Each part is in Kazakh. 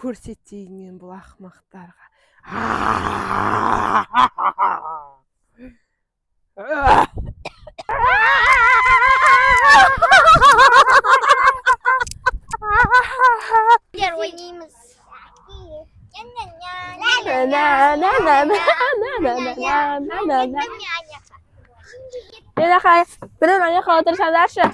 көрсетейін мен бұл ақымақтарға. Ойнаймыз. Ленахай, бірін ана қала отырсаңдаршы.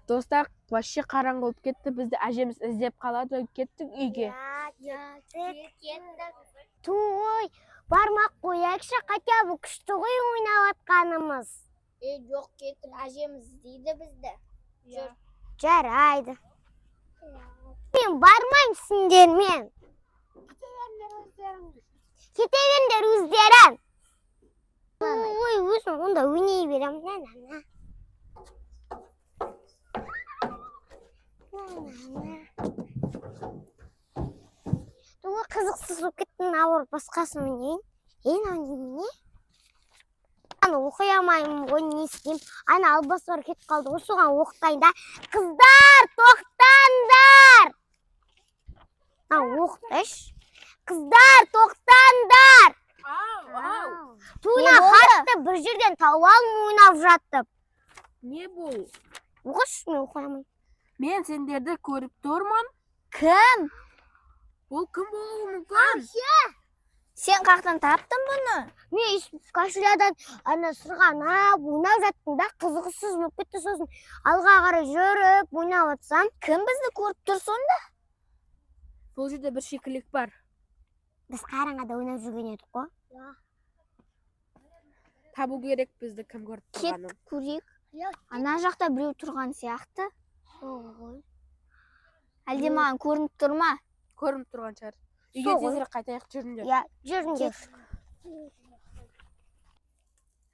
Достар, вообще қараңғы болып кетті. Бізді әжеміз іздеп қалады. Кеттік үйге. Той, бармақ қояқшы, қата бұл күшті ғой ойнап атқанымыз. Жоқ, кеттік, әжеміз дейді бізді. Жарайды. Мен бармайм сендермен. Кетеріңдер өздерің. Ой, өзім онда ойнай берем. Туға қызықсыз болып кеттің, ауыр басқасын ойнайын. Ойнайын. Аны оқи алмаймын ғой, не істеймін? Ана албас бар кетіп қалды, осыған оқытайын да. Қыздар, тоқтаңдар! Оқытыш. Қыздар, тоқтаңдар! Туына қатты бір жерден тауып алып ойнап жаттып. Не бұл? Оқыш, мен оқи алмаймын. Мен сендерді көріп тұрмын. Кім? Ол кім болуы мүмкін? Сен қақтан таптың бұны? Мен кашулядан сырғанап, ойнап жаттым да, қызықсыз болып кетті, сосын алға қарай жүріп, ойнап атсам. Кім бізді көріп тұр сонда? Бұл жерде бір шикілік бар. Біз қараңғыда ойнап жүрген едік қой. Табу керек бізді кім көріп тұрғанын. Кет көрейік. Ана жақта біреу тұрған сияқты. Әлде маған көрініп тұр ма? Көрініп тұрған шығар. Үйге тезірек қайтайық, жүріңдер. Жүріңдер.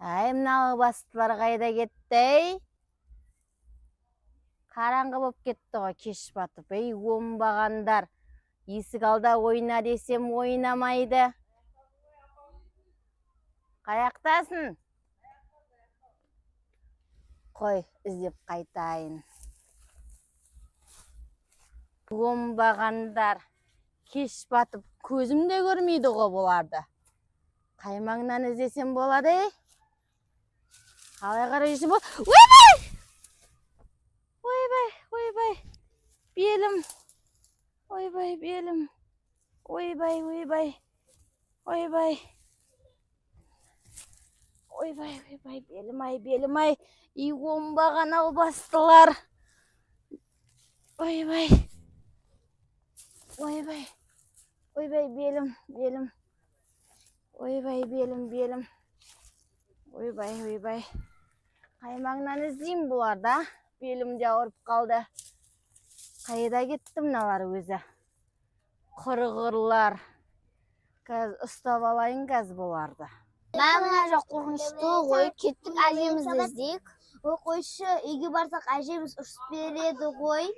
Ай, мынау бастылар қайда кетті? Қараңғы болып кетті ғой, кеш батып. Ей, оңбағандар. Есік алда ойна десем ойнамайды. Қаяқтасын? Қой, іздеп қайтайын. Оңбағандар. Кеш батып, көзім де көрмейді ғой бұларды. Қаймаңнан іздесем болады, Қалай қарай жүрсем болады? Ойбай! Ойбай, ойбай. Белім. Ойбай, белім. Ойбай, ойбай. Ойбай. Ойбай, ойбай, белім-ай, белім-ай. Үй оңбаған ау бастылар. Ойбай. Ойбай. Ойбай, белім, белім. Ойбай, белім, белім. Ойбай, ойбай. Қаймаңнан іздеймін бұларда. Белім де ауырып қалды. Қайда кетті мыналар өзі? Құрғырлар. Қазір ұстап алайын қазір бұларды. Мен мына жоқ қорқынышты ғой, кеттік әжемізді іздейік. Ой, қойшы, үйге барсақ әжеміз ұрсып береді ғой.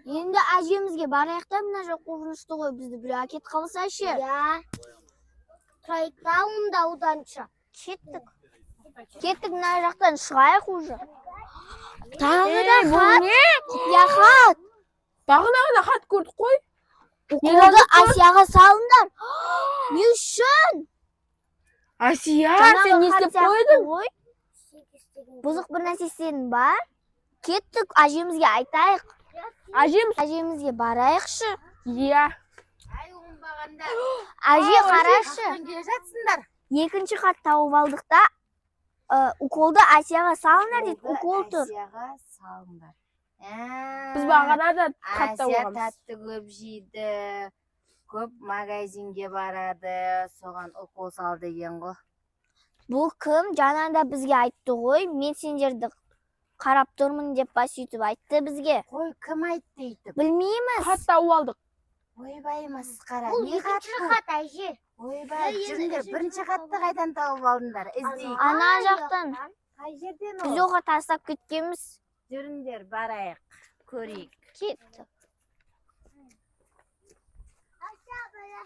Енді әжемізге барайық та, мына жоқ қорқынышты ғой, бізді біреу әкетіп қалсашы. Тұрайық та онда оданша. Кеттік. Кеттік, мына жақтан шығайық уже. Тағы да хат. Я хат. Бағанағы хат көрдік қой. Уколды Асияға салыңдар. Не үшін? Асия, сен не істеп қойдың? Бұзық бір нәрсе істедің ба? Кеттік, әжемізге айтайық. Әжемізге барайықшы. Иә. Ай, оңбағандар. Әже қарашы. Екінші хат тауып алдық та, уколды Асияға салыңдар дейді. Укол тұр. Асияға салыңдар. Біз бағана да хат тауып Асия аламыз. тәтті көп жейді. Көп магазинге барады. Соған укол сал деген ғой. Бұл кім? Жаңада бізге айтты ғой. Мен сендерді қарап тұрмын деп бас үйтіп айтты бізге. Қой, кім айтты өйтіп? Білмейміз. Хат тауып алдық. Ойбай масқара. Бұл Не хат екінші бұл? хат әже. Ойбай, жүріңдер, бірінші хатты қайдан тауып алдыңдар? Іздейік. Ана жақтан. Қай жерден Біз ол? оға тастап кеткенбіз. Жүріңдер, барайық, көрейік. Кетті.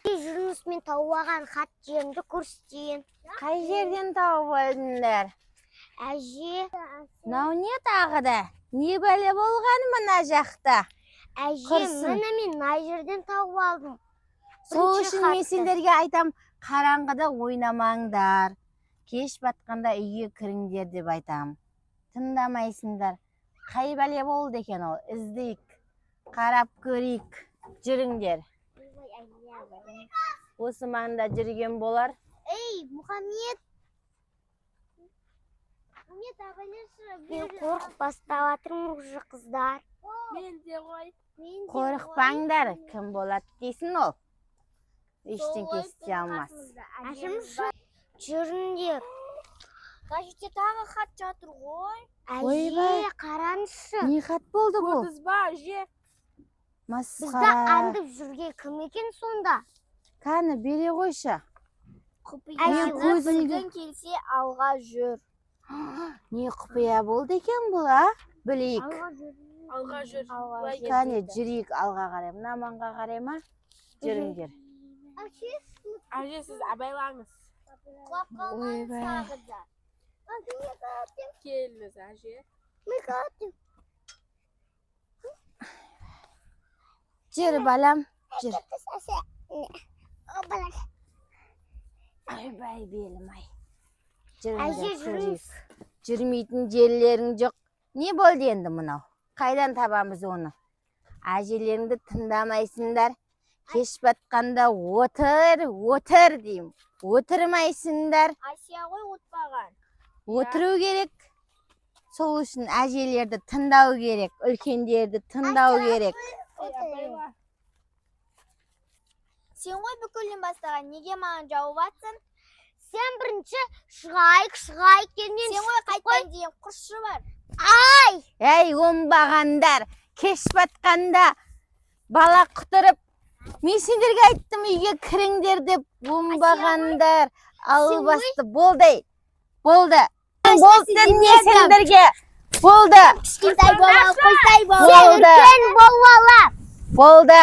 Жүріңіз, мен тауып алған хат жерімді көрсетейін. Қай жерден тауып алдыңдар? Әже, Мынау не тағы да? Не бәле болған мына жақта? әже, Құрсын. міне мен мына жерден тауып алдым. Сол Бірінші үшін мен хатты. сендерге айтам, қараңғыда ойнамаңдар. Кеш батқанда үйге кіріңдер деп айтам. Тыңдамайсыңдар. Қай бәле болды екен ол? Іздейік. Қарап көрейік. Жүріңдер. Осы маңда жүрген болар. Ей, Мұхаммед. Мен қорқып бастап жатырмын уже қыздар. Мен де ғой. Қорықпаңдар. Кім болады дейсің ол? Ештеңе істей алмас. Жүріңдер. Газетте тағы хат жатыр ғой. Ойбай. Әже, қараңызшы. Не хат болды бұл? Көрдіңіз ба, әже? Бізді Масқара. аңдып жүрген кім екен сонда? Кәні бере қойшы. Әже, көзіңді- келсе алға жүр. Не құпия болды екен бұл, а? Білейік. Алға жүр. Былай кет. Кәне жүрейік алға қарай. Мына маңға қарай ма? Жүріңдер. Әже, сіз абайлаңыз. Ойбай. Келіңіз, әже. Жүр балам. Жүр. Ойбай белім ай. Әже, Жүріңдер жүріңіз. көрейік. Жүрмейтін жерлерің жоқ. Не болды енді мынау? Қайдан табамыз оны? Әжелеріңді тыңдамайсыңдар. Кеш батқанда отыр деймін. Отырмайсыңдар. Асия ғой отпаған. Отыру керек. Сол үшін әжелерді тыңдау керек. Үлкендерді тыңдау керек. Абайла. Сен ғой бүкілін бастаған, неге маған жауып атсың? Сен бірінші шығайық кенен. Сен ғой қайттан дейін құршы бар. Әй, оңбағандар, кеш батқанда бала құтырып, мен сендерге айттым үйге кіріңдер деп, оңбағандар, албасты, болды. Болды дедім мен сендерге. Болды. Кішкентай бола, қойсай бола. Болды. Сен үлкен болала. Болды.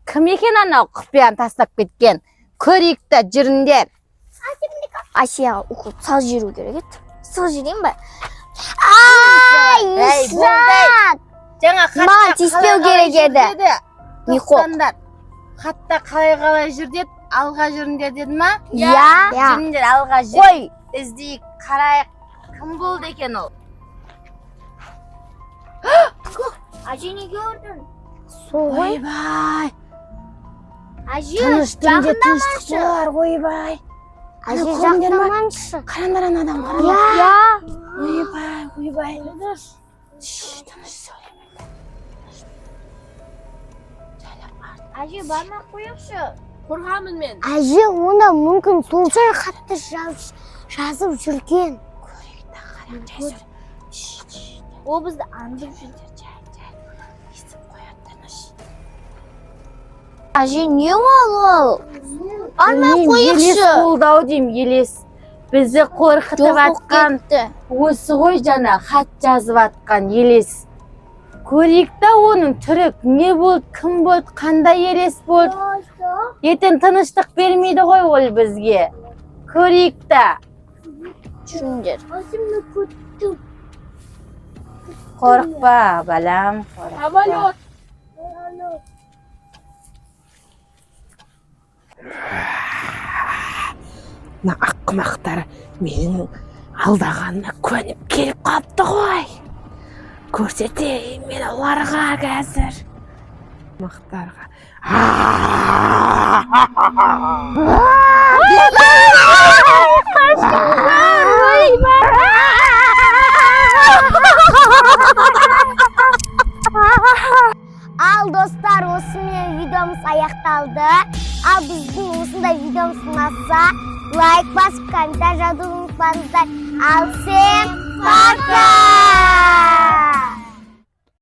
Кім екен анау құпияны тастап кеткен? Көрейік та жүріңдер. Асияға ұқып сал жүру керек еді. Сал жүрейін ба? Әй, болды. Жаңа Маған тиіспеу керек еді. Не қоқ? Тоқсандар. Хатта қалай жүр дед, алға жүріңдер деді ма? Я. Жүріңдер алға жүр. Қой, іздейік, қарайық. Кім болды екен ол? Әже не көрдің? Сол ғой. Ойбай, Әже, тыныш түнде тыныштық болар, ойбай. Әже көріңдер ма? жақтаманшы. Қарандар анадан Я. Ойбай. Тыныш сөйлеме. Әже бармақ қойықшы. Қорғамын мен. Әже, онда мүмкін сол жай хатты жазып жүрген. Көрейік та қараң, жай сөйле. Ол бізді аңдып жүр. Естіп қояды, тыныш. Әже, не ол? Бармақ Елес қойықшы. болды-ау деймін, елес. Бізді қорқытып атқан осы ғой жана хат жазып атқан елес. Көрейік та оның түрі не болды, кім болды, қандай елес болды. Ертең тыныштық бермейді ғой ол бізге. Көрейік та. Жүріңдер. Қорықпа, балам, қорықпа. Самолет. Мына ақымақтар менің алдағанына көніп келіп қапты ғой. Көрсетейін мен оларға қазір. Мақтарға. Ал достар, осымен видеомыз аяқталды. Ал біздің осындай видеомыз ұнаса, лайк басып, комментарий жазуды ұмытпаңыздар. Ал всем пока!